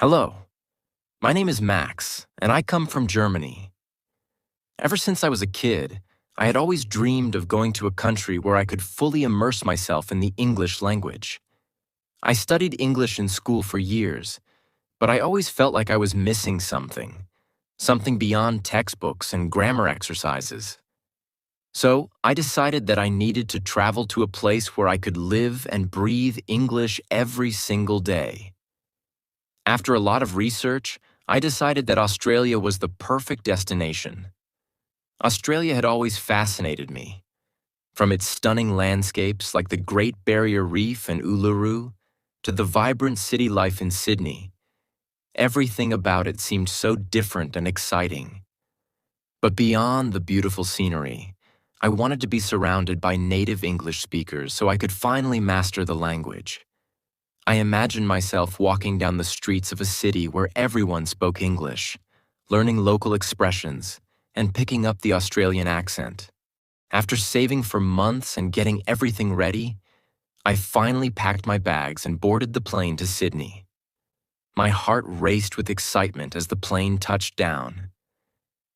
Hello, my name is Max, and I come from Germany. Ever since I was a kid, I had always dreamed of going to a country where I could fully immerse myself in the English language. I studied English in school for years, but I always felt like I was missing something beyond textbooks and grammar exercises. So I decided that I needed to travel to a place where I could live and breathe English every single day. After a lot of research, I decided that Australia was the perfect destination. Australia had always fascinated me. From its stunning landscapes like the Great Barrier Reef and Uluru, to the vibrant city life in Sydney, everything about it seemed so different and exciting. But beyond the beautiful scenery, I wanted to be surrounded by native English speakers so I could finally master the language. I imagined myself walking down the streets of a city where everyone spoke English, learning local expressions, and picking up the Australian accent. After saving for months and getting everything ready, I finally packed my bags and boarded the plane to Sydney. My heart raced with excitement as the plane touched down.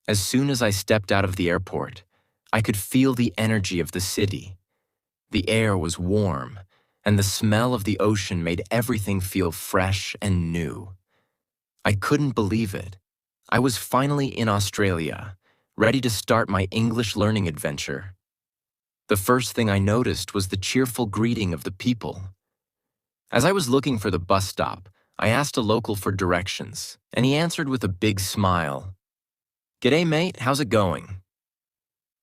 As soon as I stepped out of the airport, I could feel the energy of the city. The air was warm, and the smell of the ocean made everything feel fresh and new. I couldn't believe it. I was finally in Australia, ready to start my English learning adventure. The first thing I noticed was the cheerful greeting of the people. As I was looking for the bus stop, I asked a local for directions, and he answered with a big smile. "G'day, mate, how's it going?"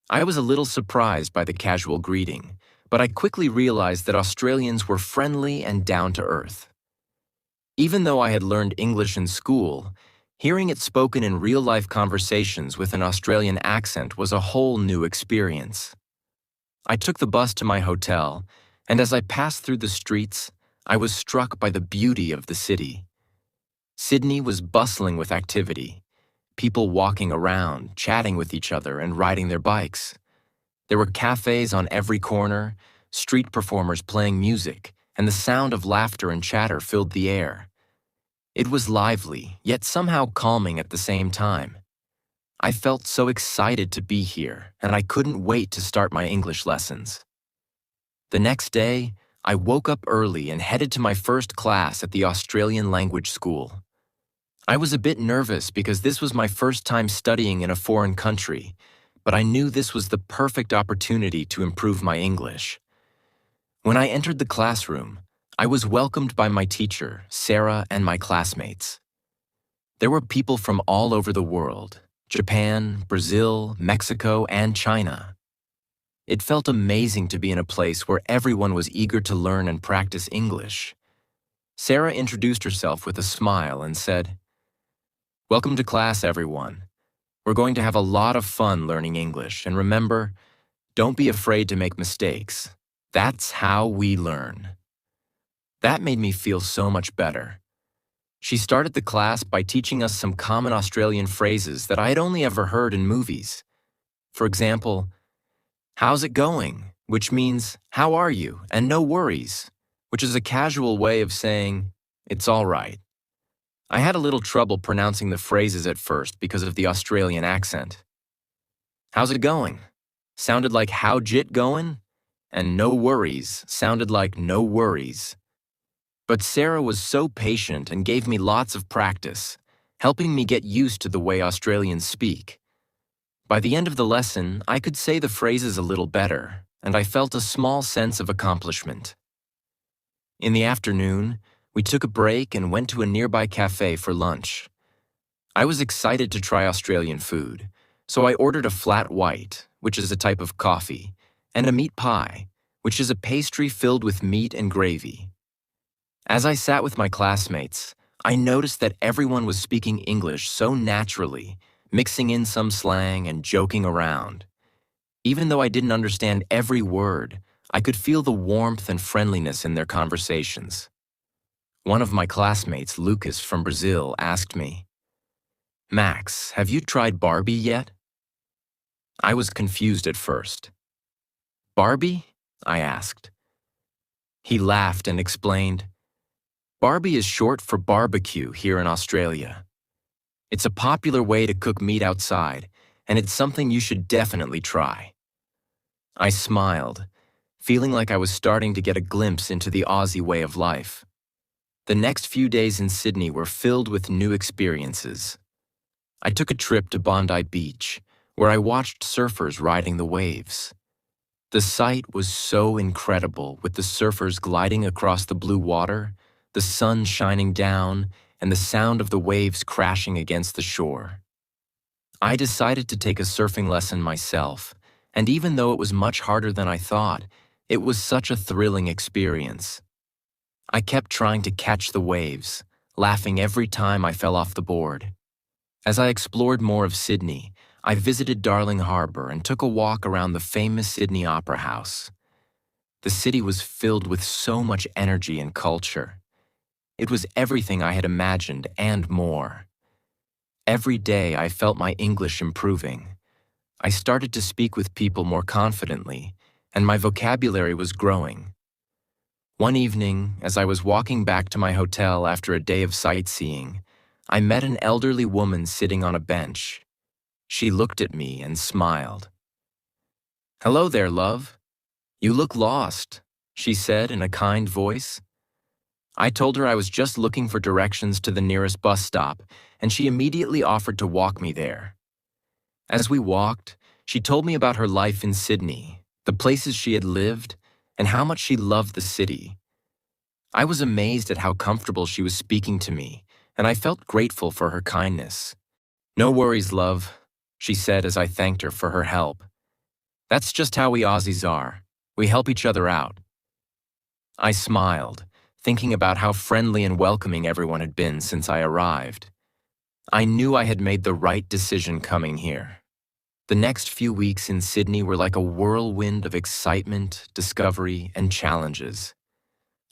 I was a little surprised by the casual greeting, but I quickly realized that Australians were friendly and down to earth. Even though I had learned English in school, hearing it spoken in real-life conversations with an Australian accent was a whole new experience. I took the bus to my hotel, and as I passed through the streets, I was struck by the beauty of the city. Sydney was bustling with activity, people walking around, chatting with each other, and riding their bikes. There were cafes on every corner, street performers playing music, and the sound of laughter and chatter filled the air. It was lively, yet somehow calming at the same time. I felt so excited to be here, and I couldn't wait to start my English lessons. The next day, I woke up early and headed to my first class at the Australian Language School. I was a bit nervous because this was my first time studying in a foreign country, but I knew this was the perfect opportunity to improve my English. When I entered the classroom, I was welcomed by my teacher, Sarah, and my classmates. There were people from all over the world: Japan, Brazil, Mexico, and China. It felt amazing to be in a place where everyone was eager to learn and practice English. Sarah introduced herself with a smile and said, "Welcome to class, everyone. We're going to have a lot of fun learning English, and remember, don't be afraid to make mistakes. That's how we learn." That made me feel so much better. She started the class by teaching us some common Australian phrases that I had only ever heard in movies. For example, "How's it going?" which means, "How are you?" and "No worries," which is a casual way of saying, "It's all right." I had a little trouble pronouncing the phrases at first because of the Australian accent. "How's it going?" sounded like "How jit goin'?" and "No worries" sounded like "No worries." But Sarah was so patient and gave me lots of practice, helping me get used to the way Australians speak. By the end of the lesson, I could say the phrases a little better, and I felt a small sense of accomplishment. In the afternoon, we took a break and went to a nearby cafe for lunch. I was excited to try Australian food, so I ordered a flat white, which is a type of coffee, and a meat pie, which is a pastry filled with meat and gravy. As I sat with my classmates, I noticed that everyone was speaking English so naturally, mixing in some slang and joking around. Even though I didn't understand every word, I could feel the warmth and friendliness in their conversations. One of my classmates, Lucas from Brazil, asked me, "Max, have you tried Barbie yet?" I was confused at first. "Barbie?" I asked. He laughed and explained, Barbie is short for barbecue here in Australia. It's a popular way to cook meat outside, and it's something you should definitely try. I smiled, feeling like I was starting to get a glimpse into the Aussie way of life. The next few days in Sydney were filled with new experiences. I took a trip to Bondi Beach, where I watched surfers riding the waves. The sight was so incredible, with the surfers gliding across the blue water, the sun shining down, and the sound of the waves crashing against the shore. I decided to take a surfing lesson myself, and even though it was much harder than I thought, it was such a thrilling experience. I kept trying to catch the waves, laughing every time I fell off the board. As I explored more of Sydney, I visited Darling Harbour and took a walk around the famous Sydney Opera House. The city was filled with so much energy and culture. It was everything I had imagined and more. Every day I felt my English improving. I started to speak with people more confidently, and my vocabulary was growing. One evening, as I was walking back to my hotel after a day of sightseeing, I met an elderly woman sitting on a bench. She looked at me and smiled. "Hello there, love. You look lost," she said in a kind voice. I told her I was just looking for directions to the nearest bus stop, and she immediately offered to walk me there. As we walked, she told me about her life in Sydney, the places she had lived, and how much she loved the city. I was amazed at how comfortable she was speaking to me, and I felt grateful for her kindness. "No worries, love," she said as I thanked her for her help. "That's just how we Aussies are. We help each other out." I smiled, thinking about how friendly and welcoming everyone had been since I arrived. I knew I had made the right decision coming here. The next few weeks in Sydney were like a whirlwind of excitement, discovery, and challenges.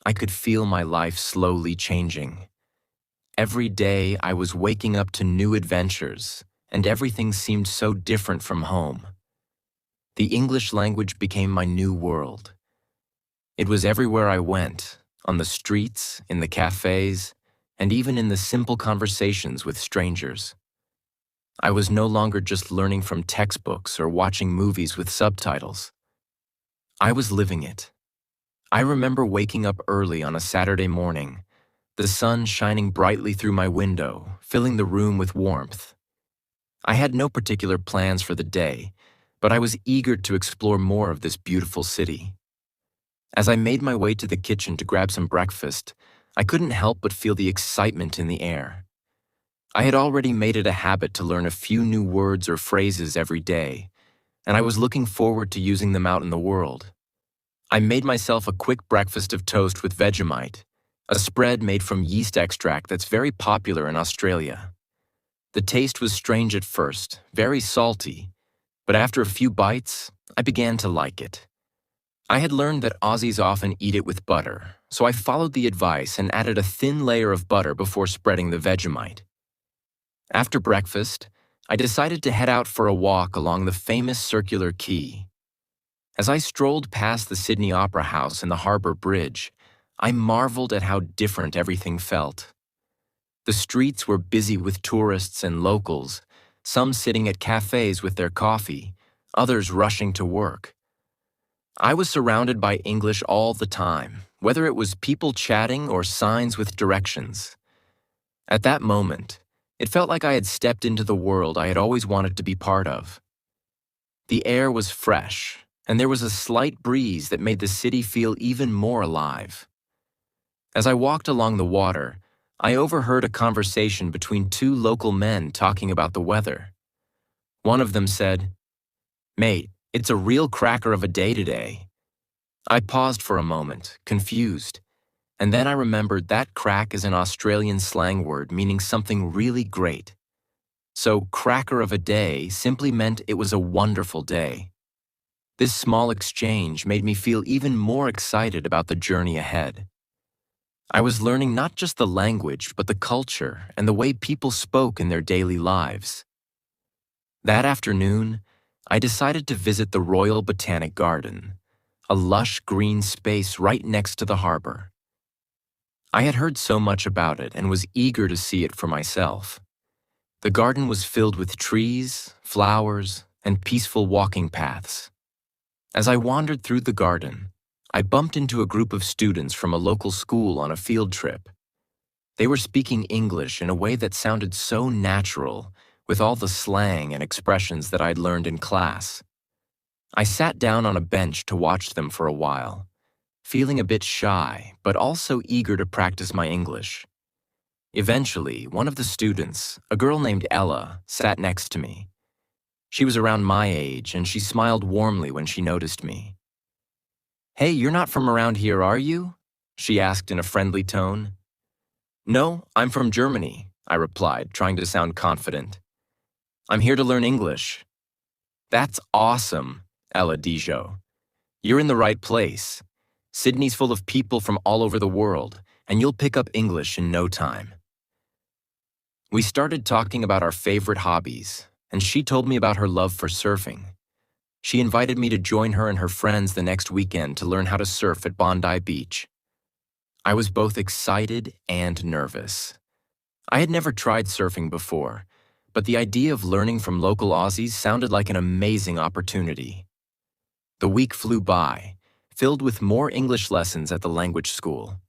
I could feel my life slowly changing. Every day I was waking up to new adventures, and everything seemed so different from home. The English language became my new world. It was everywhere I went, on the streets, in the cafes, and even in the simple conversations with strangers. I was no longer just learning from textbooks or watching movies with subtitles. I was living it. I remember waking up early on a Saturday morning, the sun shining brightly through my window, filling the room with warmth. I had no particular plans for the day, but I was eager to explore more of this beautiful city. As I made my way to the kitchen to grab some breakfast, I couldn't help but feel the excitement in the air. I had already made it a habit to learn a few new words or phrases every day, and I was looking forward to using them out in the world. I made myself a quick breakfast of toast with Vegemite, a spread made from yeast extract that's very popular in Australia. The taste was strange at first, very salty, but after a few bites, I began to like it. I had learned that Aussies often eat it with butter, so I followed the advice and added a thin layer of butter before spreading the Vegemite. After breakfast, I decided to head out for a walk along the famous circular quay. As I strolled past the Sydney Opera House and the Harbour Bridge, I marveled at how different everything felt. The streets were busy with tourists and locals, some sitting at cafes with their coffee, others rushing to work. I was surrounded by English all the time, whether it was people chatting or signs with directions. At that moment, it felt like I had stepped into the world I had always wanted to be part of. The air was fresh, and there was a slight breeze that made the city feel even more alive. As I walked along the water, I overheard a conversation between two local men talking about the weather. One of them said, "Mate, it's a real cracker of a day today." I paused for a moment, confused, and then I remembered that crack is an Australian slang word meaning something really great. So cracker of a day simply meant it was a wonderful day. This small exchange made me feel even more excited about the journey ahead. I was learning not just the language, but the culture and the way people spoke in their daily lives. That afternoon, I decided to visit the Royal Botanic Garden, a lush green space right next to the harbor. I had heard so much about it and was eager to see it for myself. The garden was filled with trees, flowers, and peaceful walking paths. As I wandered through the garden, I bumped into a group of students from a local school on a field trip. They were speaking English in a way that sounded so natural, with all the slang and expressions that I'd learned in class. I sat down on a bench to watch them for a while, feeling a bit shy, but also eager to practice my English. Eventually, one of the students, a girl named Ella, sat next to me. She was around my age, and she smiled warmly when she noticed me. "Hey, you're not from around here, are you?" she asked in a friendly tone. "No, I'm from Germany," I replied, trying to sound confident. "I'm here to learn English." "That's awesome," Ella Dijo. "You're in the right place. Sydney's full of people from all over the world, and you'll pick up English in no time." We started talking about our favorite hobbies, and she told me about her love for surfing. She invited me to join her and her friends the next weekend to learn how to surf at Bondi Beach. I was both excited and nervous. I had never tried surfing before, but the idea of learning from local Aussies sounded like an amazing opportunity. The week flew by, filled with more English lessons at the language school.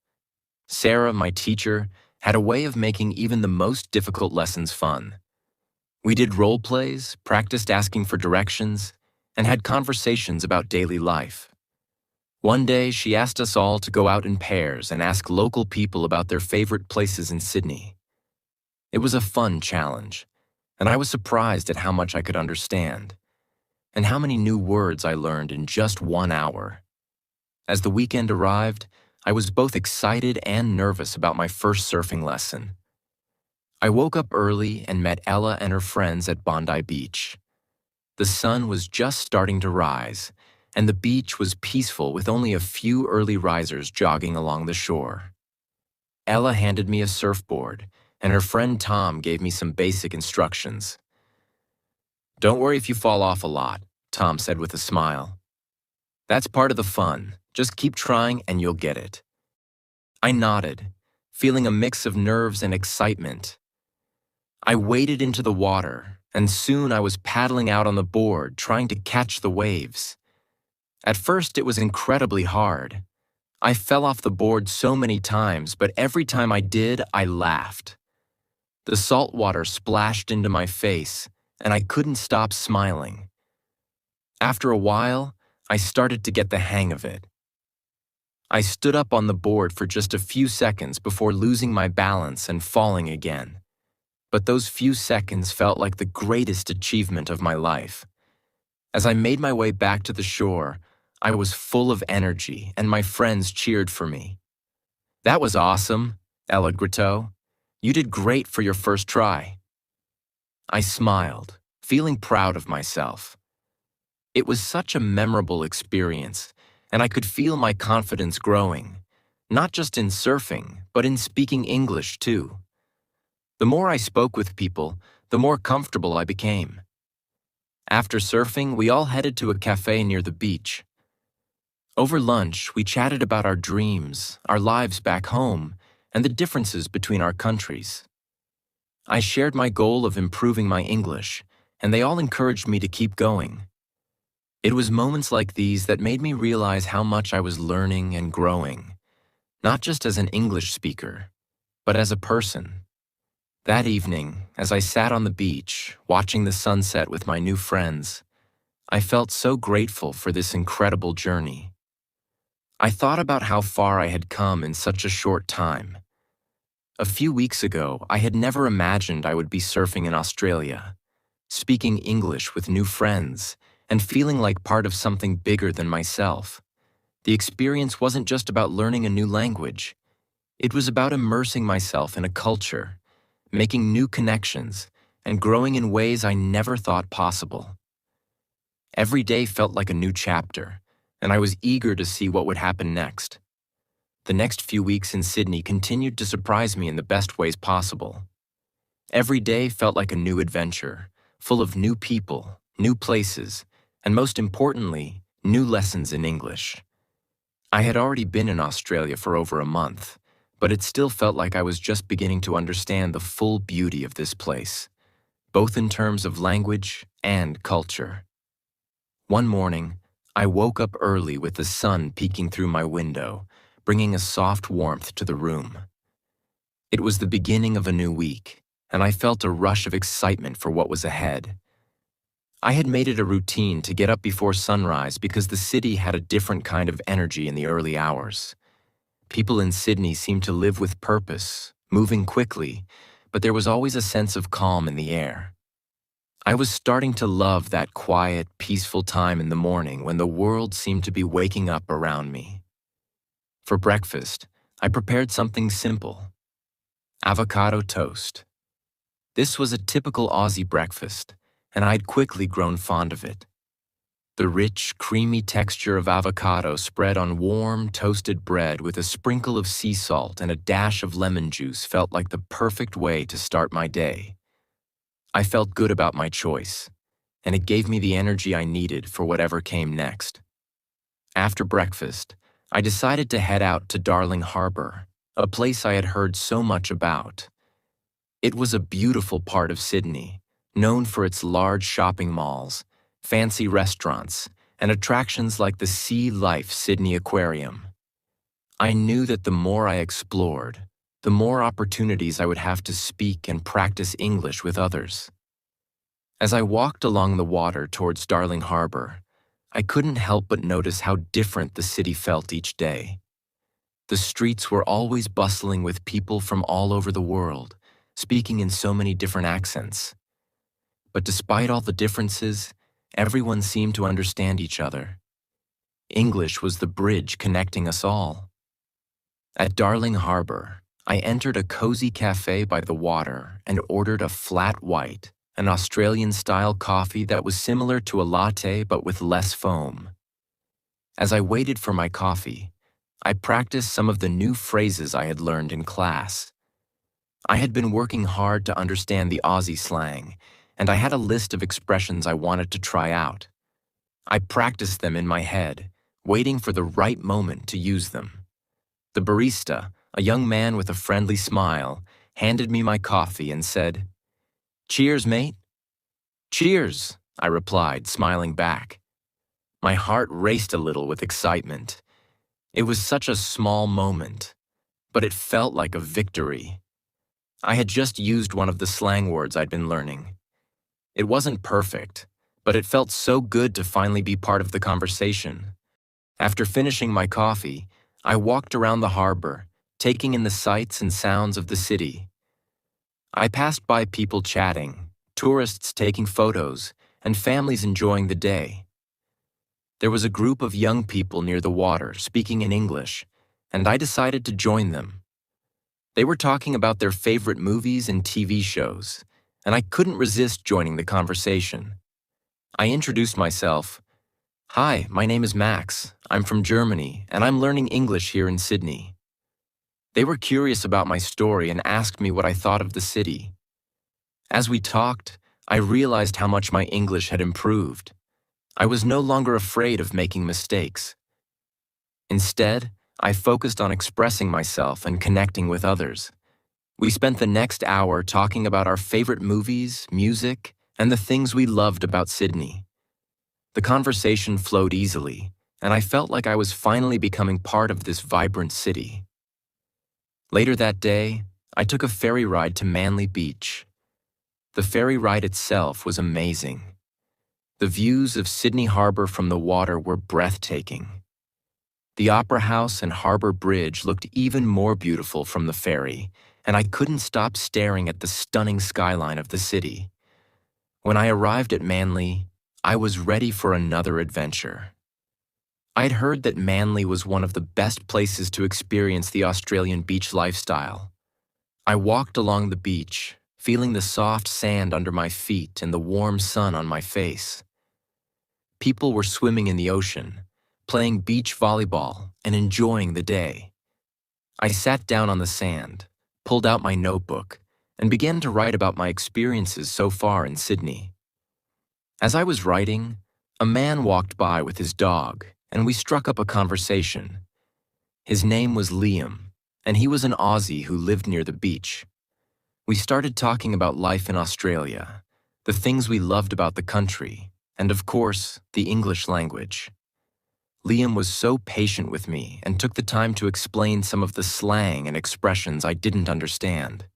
Sarah, my teacher, had a way of making even the most difficult lessons fun. We did role plays, practiced asking for directions, and had conversations about daily life. One day, she asked us all to go out in pairs and ask local people about their favorite places in Sydney. It was a fun challenge, and I was surprised at how much I could understand, and how many new words I learned in just 1 hour. As the weekend arrived, I was both excited and nervous about my first surfing lesson. I woke up early and met Ella and her friends at Bondi Beach. The sun was just starting to rise, and the beach was peaceful with only a few early risers jogging along the shore. Ella handed me a surfboard, and her friend Tom gave me some basic instructions. "Don't worry if you fall off a lot," Tom said with a smile. "That's part of the fun. Just keep trying and you'll get it." I nodded, feeling a mix of nerves and excitement. I waded into the water, and soon I was paddling out on the board, trying to catch the waves. At first, it was incredibly hard. I fell off the board so many times, but every time I did, I laughed. The salt water splashed into my face, and I couldn't stop smiling. After a while, I started to get the hang of it. I stood up on the board for just a few seconds before losing my balance and falling again. But those few seconds felt like the greatest achievement of my life. As I made my way back to the shore, I was full of energy, and my friends cheered for me. "That was awesome, Ella Grito. You did great for your first try." I smiled, feeling proud of myself. It was such a memorable experience, and I could feel my confidence growing, not just in surfing, but in speaking English too. The more I spoke with people, the more comfortable I became. After surfing, we all headed to a cafe near the beach. Over lunch, we chatted about our dreams, our lives back home, and the differences between our countries. I shared my goal of improving my English, and they all encouraged me to keep going. It was moments like these that made me realize how much I was learning and growing, not just as an English speaker, but as a person. That evening, as I sat on the beach, watching the sunset with my new friends, I felt so grateful for this incredible journey. I thought about how far I had come in such a short time. A few weeks ago, I had never imagined I would be surfing in Australia, speaking English with new friends, and feeling like part of something bigger than myself. The experience wasn't just about learning a new language. It was about immersing myself in a culture, making new connections, and growing in ways I never thought possible. Every day felt like a new chapter, and I was eager to see what would happen next. The next few weeks in Sydney continued to surprise me in the best ways possible. Every day felt like a new adventure, full of new people, new places, and most importantly, new lessons in English. I had already been in Australia for over a month, but it still felt like I was just beginning to understand the full beauty of this place, both in terms of language and culture. One morning, I woke up early with the sun peeking through my window, bringing a soft warmth to the room. It was the beginning of a new week, and I felt a rush of excitement for what was ahead. I had made it a routine to get up before sunrise because the city had a different kind of energy in the early hours. People in Sydney seemed to live with purpose, moving quickly, but there was always a sense of calm in the air. I was starting to love that quiet, peaceful time in the morning when the world seemed to be waking up around me. For breakfast, I prepared something simple: avocado toast. This was a typical Aussie breakfast, and I'd quickly grown fond of it. The rich, creamy texture of avocado spread on warm, toasted bread with a sprinkle of sea salt and a dash of lemon juice felt like the perfect way to start my day. I felt good about my choice, and it gave me the energy I needed for whatever came next. After breakfast, I decided to head out to Darling Harbour, a place I had heard so much about. It was a beautiful part of Sydney, known for its large shopping malls, fancy restaurants, and attractions like the Sea Life Sydney Aquarium. I knew that the more I explored, the more opportunities I would have to speak and practice English with others. As I walked along the water towards Darling Harbour, I couldn't help but notice how different the city felt each day. The streets were always bustling with people from all over the world, speaking in so many different accents. But despite all the differences, everyone seemed to understand each other. English was the bridge connecting us all. At Darling Harbour, I entered a cozy cafe by the water and ordered a flat white, an Australian-style coffee that was similar to a latte but with less foam. As I waited for my coffee, I practiced some of the new phrases I had learned in class. I had been working hard to understand the Aussie slang, and I had a list of expressions I wanted to try out. I practiced them in my head, waiting for the right moment to use them. The barista, a young man with a friendly smile, handed me my coffee and said, "Cheers, mate." "Cheers," I replied, smiling back. My heart raced a little with excitement. It was such a small moment, but it felt like a victory. I had just used one of the slang words I'd been learning. It wasn't perfect, but it felt so good to finally be part of the conversation. After finishing my coffee, I walked around the harbour, taking in the sights and sounds of the city. I passed by people chatting, tourists taking photos, and families enjoying the day. There was a group of young people near the water speaking in English, and I decided to join them. They were talking about their favorite movies and TV shows, and I couldn't resist joining the conversation. I introduced myself. "Hi, my name is Max. I'm from Germany, and I'm learning English here in Sydney." They were curious about my story and asked me what I thought of the city. As we talked, I realized how much my English had improved. I was no longer afraid of making mistakes. Instead, I focused on expressing myself and connecting with others. We spent the next hour talking about our favorite movies, music, and the things we loved about Sydney. The conversation flowed easily, and I felt like I was finally becoming part of this vibrant city. Later that day, I took a ferry ride to Manly Beach. The ferry ride itself was amazing. The views of Sydney Harbour from the water were breathtaking. The Opera House and Harbour Bridge looked even more beautiful from the ferry, and I couldn't stop staring at the stunning skyline of the city. When I arrived at Manly, I was ready for another adventure. I'd heard that Manly was one of the best places to experience the Australian beach lifestyle. I walked along the beach, feeling the soft sand under my feet and the warm sun on my face. People were swimming in the ocean, playing beach volleyball, and enjoying the day. I sat down on the sand, pulled out my notebook, and began to write about my experiences so far in Sydney. As I was writing, a man walked by with his dog, and we struck up a conversation. His name was Liam, and he was an Aussie who lived near the beach. We started talking about life in Australia, the things we loved about the country, and of course, the English language. Liam was so patient with me and took the time to explain some of the slang and expressions I didn't understand.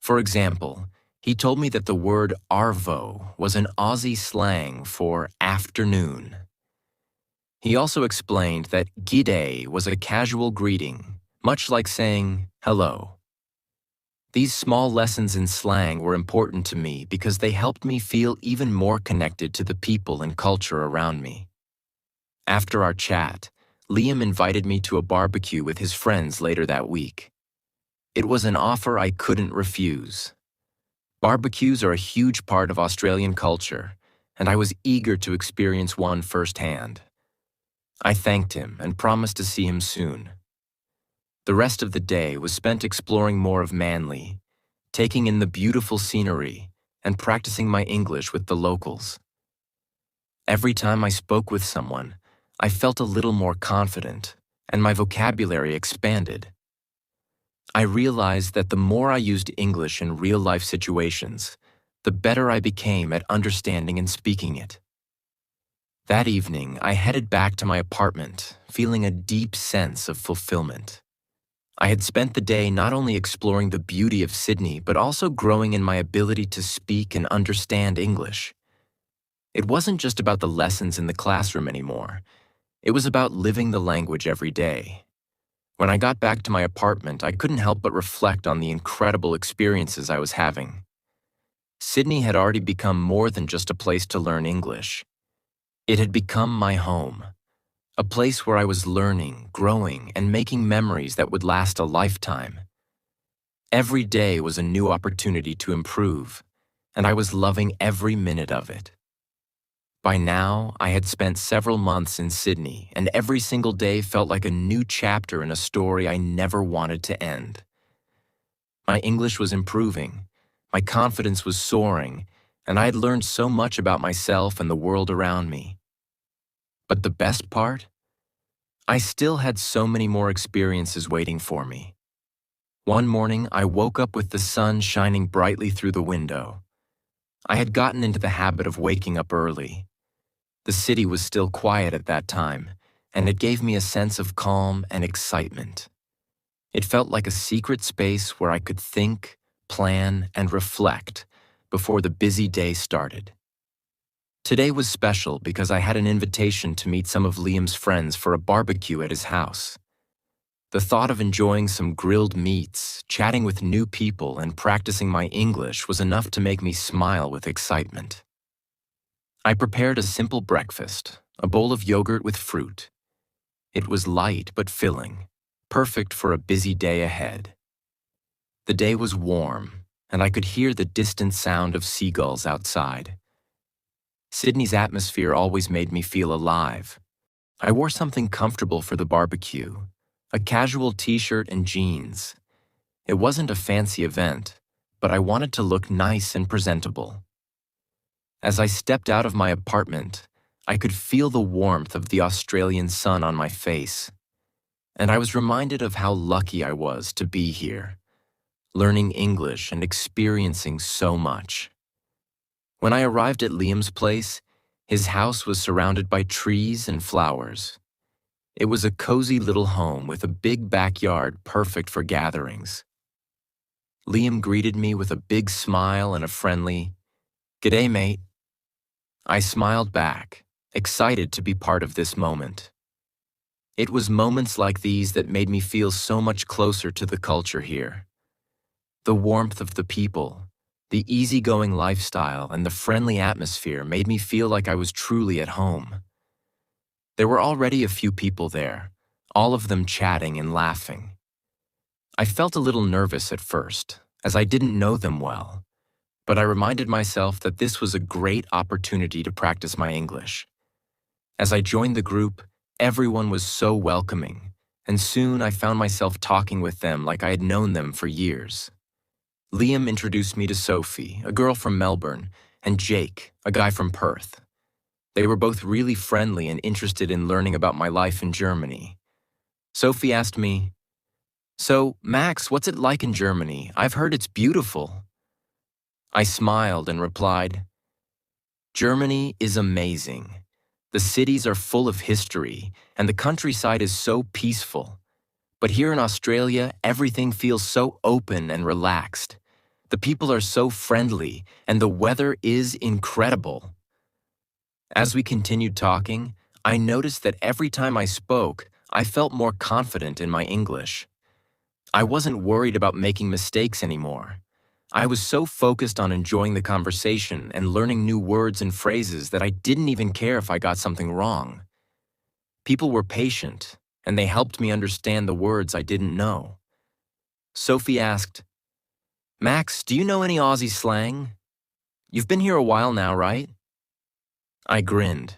For example, he told me that the word arvo was an Aussie slang for afternoon. He also explained that g'day was a casual greeting, much like saying hello. These small lessons in slang were important to me because they helped me feel even more connected to the people and culture around me. After our chat, Liam invited me to a barbecue with his friends later that week. It was an offer I couldn't refuse. Barbecues are a huge part of Australian culture, and I was eager to experience one firsthand. I thanked him and promised to see him soon. The rest of the day was spent exploring more of Manly, taking in the beautiful scenery, and practicing my English with the locals. Every time I spoke with someone, I felt a little more confident, and my vocabulary expanded. I realized that the more I used English in real-life situations, the better I became at understanding and speaking it. That evening, I headed back to my apartment, feeling a deep sense of fulfillment. I had spent the day not only exploring the beauty of Sydney, but also growing in my ability to speak and understand English. It wasn't just about the lessons in the classroom anymore. It was about living the language every day. When I got back to my apartment, I couldn't help but reflect on the incredible experiences I was having. Sydney had already become more than just a place to learn English. It had become my home, a place where I was learning, growing, and making memories that would last a lifetime. Every day was a new opportunity to improve, and I was loving every minute of it. By now, I had spent several months in Sydney, and every single day felt like a new chapter in a story I never wanted to end. My English was improving, my confidence was soaring, and I had learned so much about myself and the world around me. But the best part? I still had so many more experiences waiting for me. One morning, I woke up with the sun shining brightly through the window. I had gotten into the habit of waking up early. The city was still quiet at that time, and it gave me a sense of calm and excitement. It felt like a secret space where I could think, plan, and reflect before the busy day started. Today was special because I had an invitation to meet some of Liam's friends for a barbecue at his house. The thought of enjoying some grilled meats, chatting with new people, and practicing my English was enough to make me smile with excitement. I prepared a simple breakfast, a bowl of yogurt with fruit. It was light but filling, perfect for a busy day ahead. The day was warm, and I could hear the distant sound of seagulls outside. Sydney's atmosphere always made me feel alive. I wore something comfortable for the barbecue, a casual t-shirt and jeans. It wasn't a fancy event, but I wanted to look nice and presentable. As I stepped out of my apartment, I could feel the warmth of the Australian sun on my face, and I was reminded of how lucky I was to be here, learning English and experiencing so much. When I arrived at Liam's place, his house was surrounded by trees and flowers. It was a cozy little home with a big backyard perfect for gatherings. Liam greeted me with a big smile and a friendly, "G'day, mate." I smiled back, excited to be part of this moment. It was moments like these that made me feel so much closer to the culture here. The warmth of the people, the easygoing lifestyle, and the friendly atmosphere made me feel like I was truly at home. There were already a few people there, all of them chatting and laughing. I felt a little nervous at first, as I didn't know them well, but I reminded myself that this was a great opportunity to practice my English. As I joined the group, everyone was so welcoming, and soon I found myself talking with them like I had known them for years. Liam introduced me to Sophie, a girl from Melbourne, and Jake, a guy from Perth. They were both really friendly and interested in learning about my life in Germany. Sophie asked me, So, Max, what's it like in Germany? I've heard it's beautiful. I smiled and replied, Germany is amazing. The cities are full of history, and the countryside is so peaceful. But here in Australia, everything feels so open and relaxed. The people are so friendly, and the weather is incredible. As we continued talking, I noticed that every time I spoke, I felt more confident in my English. I wasn't worried about making mistakes anymore. I was so focused on enjoying the conversation and learning new words and phrases that I didn't even care if I got something wrong. People were patient, and they helped me understand the words I didn't know. Sophie asked, Max, do you know any Aussie slang? You've been here a while now, right? I grinned.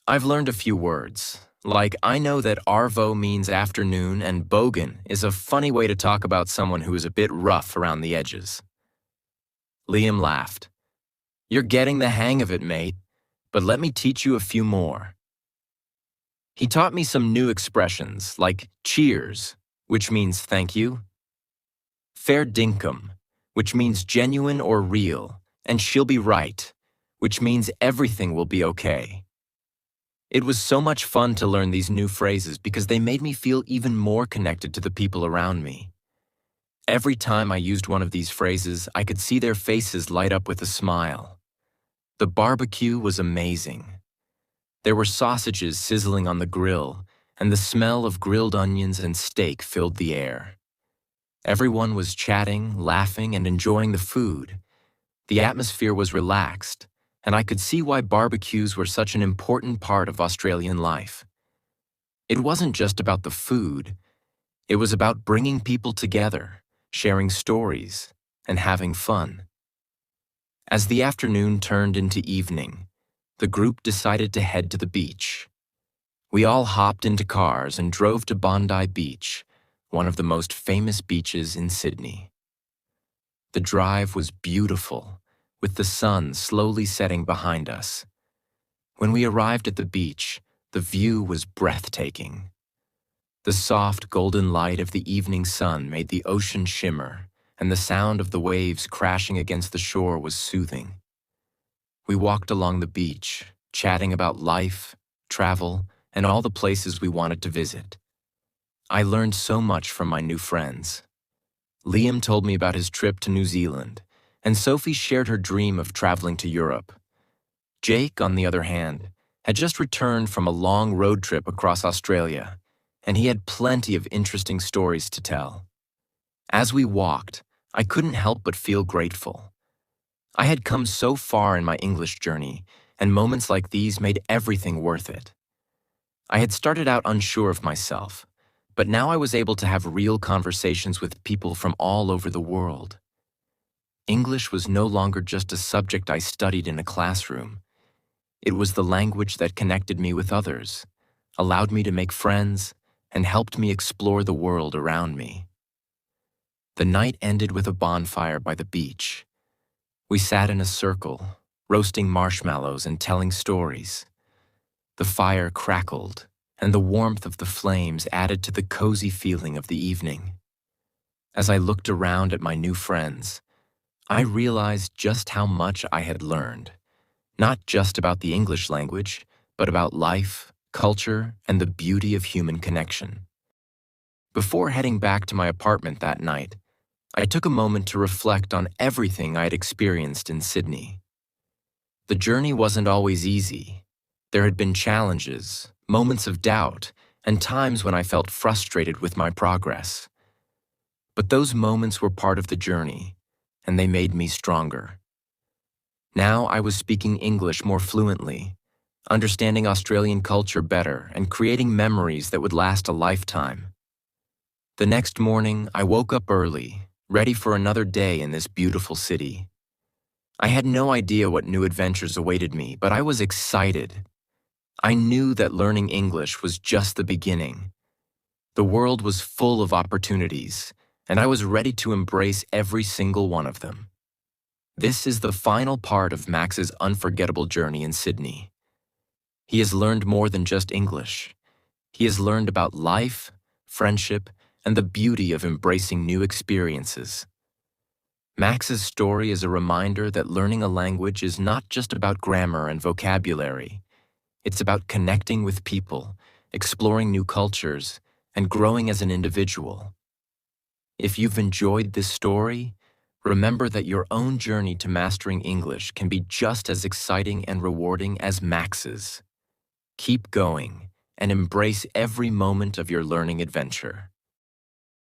I've learned a few words. Like, I know that arvo means afternoon and bogan is a funny way to talk about someone who is a bit rough around the edges. Liam laughed. You're getting the hang of it, mate, but let me teach you a few more. He taught me some new expressions like cheers, which means thank you, fair dinkum, which means genuine or real, and she'll be right, which means everything will be okay. It was so much fun to learn these new phrases because they made me feel even more connected to the people around me. Every time I used one of these phrases, I could see their faces light up with a smile. The barbecue was amazing. There were sausages sizzling on the grill, and the smell of grilled onions and steak filled the air. Everyone was chatting, laughing, and enjoying the food. The atmosphere was relaxed, and I could see why barbecues were such an important part of Australian life. It wasn't just about the food. It was about bringing people together, sharing stories, and having fun. As the afternoon turned into evening, the group decided to head to the beach. We all hopped into cars and drove to Bondi Beach, one of the most famous beaches in Sydney. The drive was beautiful, with the sun slowly setting behind us. When we arrived at the beach, the view was breathtaking. The soft golden light of the evening sun made the ocean shimmer, and the sound of the waves crashing against the shore was soothing. We walked along the beach, chatting about life, travel, and all the places we wanted to visit. I learned so much from my new friends. Liam told me about his trip to New Zealand, and Sophie shared her dream of traveling to Europe. Jake, on the other hand, had just returned from a long road trip across Australia, and he had plenty of interesting stories to tell. As we walked, I couldn't help but feel grateful. I had come so far in my English journey, and moments like these made everything worth it. I had started out unsure of myself, but now I was able to have real conversations with people from all over the world. English was no longer just a subject I studied in a classroom. It was the language that connected me with others, allowed me to make friends, and helped me explore the world around me. The night ended with a bonfire by the beach. We sat in a circle, roasting marshmallows and telling stories. The fire crackled, and the warmth of the flames added to the cozy feeling of the evening. As I looked around at my new friends, I realized just how much I had learned, not just about the English language, but about life, culture, and the beauty of human connection. Before heading back to my apartment that night, I took a moment to reflect on everything I had experienced in Sydney. The journey wasn't always easy. There had been challenges, moments of doubt, and times when I felt frustrated with my progress. But those moments were part of the journey, and they made me stronger. Now I was speaking English more fluently, understanding Australian culture better, and creating memories that would last a lifetime. The next morning, I woke up early, ready for another day in this beautiful city. I had no idea what new adventures awaited me, but I was excited. I knew that learning English was just the beginning. The world was full of opportunities, and I was ready to embrace every single one of them. This is the final part of Max's unforgettable journey in Sydney. He has learned more than just English. He has learned about life, friendship, and the beauty of embracing new experiences. Max's story is a reminder that learning a language is not just about grammar and vocabulary. It's about connecting with people, exploring new cultures, and growing as an individual. If you've enjoyed this story, remember that your own journey to mastering English can be just as exciting and rewarding as Max's. Keep going and embrace every moment of your learning adventure.